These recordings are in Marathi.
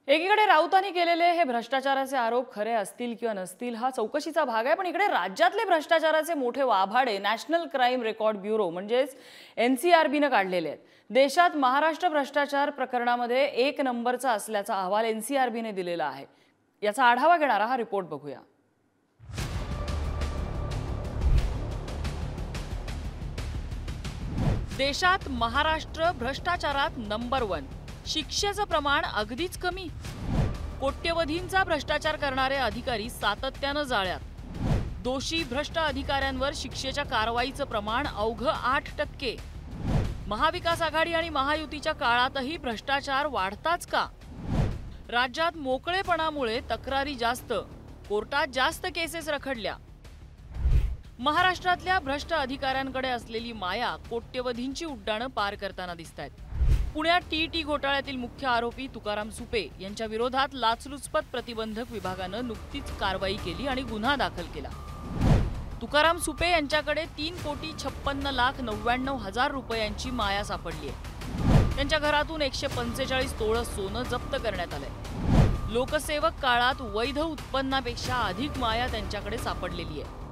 एकीकडे राऊतांनी केलेले हे भ्रष्टाचाराचे आरोप खरे असतील किंवा नसतील हा चौकशीचा भाग आहे, पण इकडे राज्यातले भ्रष्टाचाराचे मोठे वाभाडे नॅशनल क्राईम रेकॉर्ड ब्युरो म्हणजेच NCRBने काढलेले आहेत। देशात महाराष्ट्र भ्रष्टाचार प्रकरणामध्ये 1 नंबरचा असल्याचा अहवाल NCRBने दिलेला आहे। याचा आढावा घेणारा हा रिपोर्ट बघूया। देशात महाराष्ट्र भ्रष्टाचारात नंबर 1, शिक्षेचं प्रमाण अगदीच कमी। कोट्यवधींचा भ्रष्टाचार करणारे अधिकारी सातत्यानं जाळ्यात। दोषी भ्रष्ट अधिकाऱ्यांवर शिक्षेच्या कारवाईचं प्रमाण अवघं 8%। महाविकास आघाडी आणि महायुतीच्या काळातही भ्रष्टाचार वाढताच का? राज्यात मोकळेपणामुळे तक्रारी जास्त, कोर्टात जास्त केसेस रखडल्या। महाराष्ट्रातल्या भ्रष्ट अधिकाऱ्यांकडे असलेली माया कोट्यवधींची उड्डाणं पार करताना दिसतायत। पुण्यात TT घोटाळ्यातील मुख्य आरोपी तुकाराम सुपे यांच्या विरोधात लाचलुचपत प्रतिबंधक विभागानं नुकतीच कारवाई केली आणि गुन्हा दाखल केला। तुकाराम सुपे यांच्याकडे 3,56,99,000 रुपयांची माया सापडली आहे। त्यांच्या घरातून 145 तोळं सोनं जप्त करण्यात आलंय। लोकसेवक काळात वैध उत्पन्नापेक्षा अधिक माया त्यांच्याकडे सापडलेली आहे।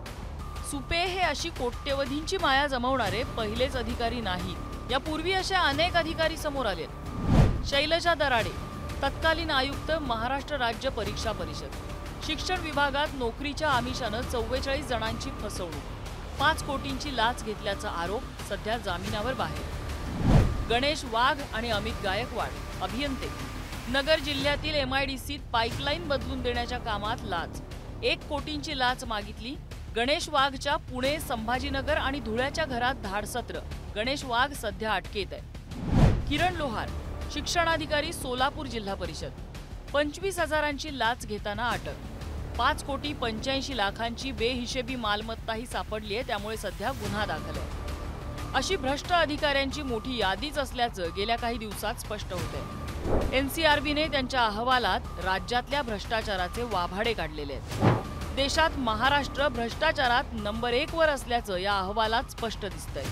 सुपे हे अशी कोट्यवधींची माया जमवणारे पहिलेच अधिकारी नाहीत। यापूर्वी असे अनेक अधिकारी समोर आले। शैलजा दराडे, तत्कालीन आयुक्त, महाराष्ट्र राज्य परीक्षा परिषद। शिक्षण विभागात नोकरीच्या आमिषानं 44 जणांची फसवणूक, 5 कोटींची लाच घेतल्याचा आरोप, सध्या जामिनावर बाहेर। गणेश वाघ आणि अमित गायकवाड, अभियंते। नगर जिल्ह्यातील MIDCत पाईपलाईन बदलून देण्याच्या कामात लाच, 1 कोटींची लाच मागितली। गणेश वाघच्या पुणे, संभाजीनगर आणि धुळ्याच्या घरात धाडसत्र। गणेश वाघ सध्या अटकेत आहे। किरण लोहार, शिक्षणाधिकारी, सोलापूर जिल्हा परिषद। 25,000ची लाच घेताना अटक। 5,85,00,000ची बेहिशेबी मालमत्ताही सापडली आहे, त्यामुळे सध्या गुन्हा दाखल आहे। अशी भ्रष्ट अधिकाऱ्यांची मोठी यादीच असल्याचं गेल्या काही दिवसात स्पष्ट होतंय। NCRBने त्यांच्या अहवालात राज्यातल्या भ्रष्टाचाराचे वाभाडे काढलेले आहेत। देशात महाराष्ट्र भ्रष्टाचारात नंबर 1 वर असल्याचं या अहवालात स्पष्ट दिसतंय।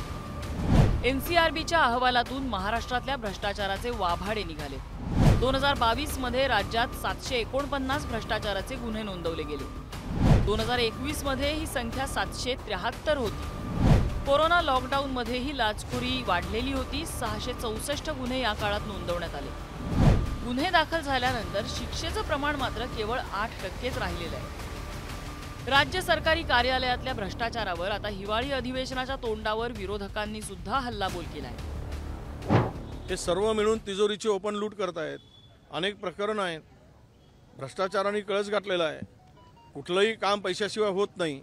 NCRBच्या अहवालातून महाराष्ट्रातल्या भ्रष्टाचाराचे वाभाडे निघाले। 2022 मध्ये राज्यात 749 भ्रष्टाचाराचे गुन्हे नोंदवले गेले। 2021 मध्ये ही संख्या 773 होती। कोरोना लॉकडाऊन मध्ये ही लाचखोरी वाढलेली होती। 664 गुन्हे या काळात नोंदवण्यात आले। गुन्हे दाखल झाल्यानंतर शिक्षेचं प्रमाण मात्र केवळ 8%च राहिलेलं आहे। राज्य सरकारी कार्यालयातल्या भ्रष्टाचारावर आता हिवाळी अधिवेशनाच्या तोंडावर विरोधकांनी सुद्धा हल्लाबोल केलाय। हे सर्व मिळून तिजोरीची ओपन लूट करतायत। अनेक प्रकरण आहेत। भ्रष्टाचाराने कळस गाठलेला आहे। कुठलंही काम पैशाशिवाय होत नाही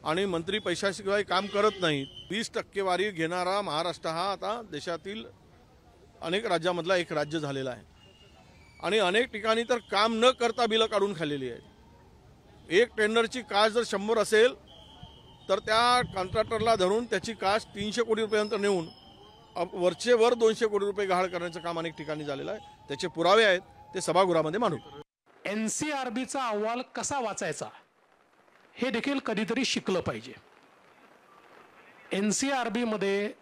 आणि मंत्री पैशाशिवाय काम करत नाहीत। 20% घेणारा महाराष्ट्र हा आता देशातील अनेक राज्यामधला एक राज्य झालेला आहे आणि अनेक ठिकाणी तर काम न करता बिलं काढून खाल्लेली आहेत। एक टेंडरची कास्ट जर 100 असेल तर त्या कॉन्ट्रॅक्टरला धरून त्याची कास्ट 300 कोटी रुपयांपर्यंत नेऊन वरचे वर 200 कोटी रुपये गहाळ करण्याचं काम अनेक ठिकाणी झालेलं आहे। त्याचे पुरावे आहेत, ते सभागृहामध्ये मांडू। NCRBचा अहवाल कसा वाचायचा हे देखील कधीतरी शिकलं पाहिजे। NCRB मध्ये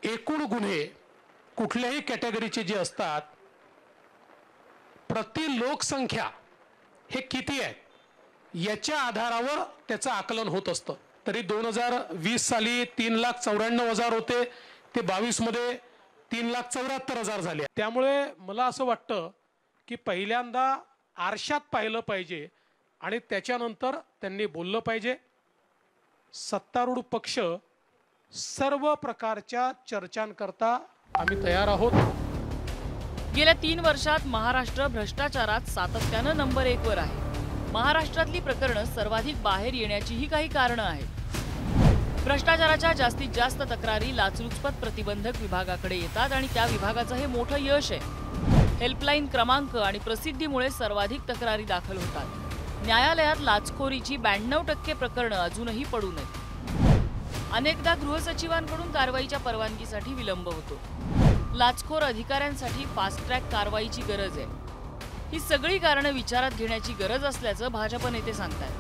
एकूण गुन्हे कुठल्याही कॅटेगरीचे जे असतात, प्रति लोकसंख्या हे किती आहे याच्या आधारावर त्याचं आकलन होत असतं। तरी 2020 साली 3,94,000 होते, ते 22 मध्ये 3,74,000 झाले। त्यामुळे मला असं वाटतं की पहिल्यांदा आरशात पाहिलं पाहिजे आणि त्याच्यानंतर त्यांनी बोललं पाहिजे। सत्तारूढ पक्ष सर्व प्रकारच्या चर्चांकरता आम्ही तयार आहोत। गेल्या 3 वर्षात महाराष्ट्र भ्रष्टाचारात सातत्यानं नंबर 1 वर आहे। महाराष्ट्रातली प्रकरणं सर्वाधिक बाहेर येण्याचीही काही कारणं आहेत। भ्रष्टाचाराच्या जास्तीत जास्त तक्रारी लाचलुचपत प्रतिबंधक विभागाकडे येतात आणि त्या विभागाचं हे मोठं यश आहे। हेल्पलाईन क्रमांक आणि प्रसिद्धीमुळे सर्वाधिक तक्रारी दाखल होतात। न्यायालयात लाचखोरीची 92% प्रकरणं अजूनही पडू नयेत। अनेकदा गृहसचिवांकडून कारवाईच्या परवानगीसाठी विलंब होतो। लाचखोर अधिकाऱ्यांसाठी फास्ट ट्रॅक कारवाईची गरज आहे। ही सगळी कारणं विचारात घेण्याची गरज असल्याचं भाजप नेते सांगतात।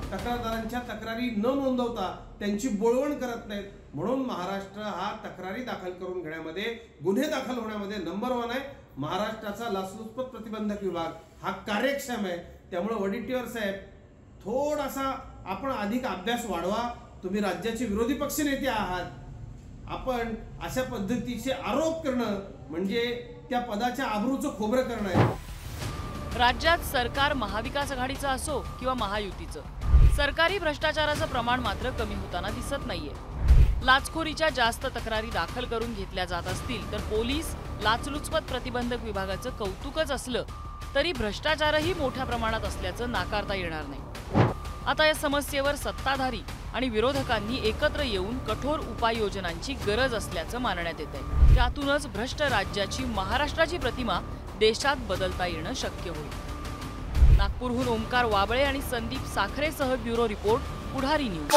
तक्रारदारांच्या तक्रारी न नोंदवता त्यांची बोळवण करत नाहीत, म्हणून महाराष्ट्र हा तक्रारी दाखल करून घेण्यामध्ये, गुन्हे दाखल होण्यामध्ये नंबर 1 आहे। महाराष्ट्राचा लाचलुचपत प्रतिबंधक विभाग हा कार्यक्षम आहे. त्यामुळे वडेट्टीवार साहेब थोडासा आपण अधिक अभ्यास वाढवा. तुम्ही राज्याचे विरोधी पक्षनेते आहात. आपण अशा पद्धतीचे आरोप करणं म्हणजे त्या पदाच्या आबरूचं खोबरं करणं आहे. राज्यात सरकार महाविकास आघाडीचं असो किंवा महायुतीचं, सरकारी भ्रष्टाचाराचं प्रमाण मात्र कमी होताना दिसत नाहीये. लाचखोरीच्या जास्त तक्रारी दाखल करून घेतल्या जात असतील तर पोलीस लाचलुचपत प्रतिबंधक विभागाचं कौतुकच असलं तरी भ्रष्टाचारही मोठ्या प्रमाणात असल्याचं नाकारता येणार नाही. आता या समस्येवर सत्ताधारी आणि विरोधकांनी एकत्र येऊन कठोर उपाययोजनांची गरज असल्याचं मानण्यात येत आहे. त्यातूनच भ्रष्ट राज्याची महाराष्ट्राची प्रतिमा देशात बदलता येणं शक्य होईल. नागपूरहून ओमकार वाबळे आणि संदीप साखरेसह ब्युरो रिपोर्ट, पुढारी न्यूज.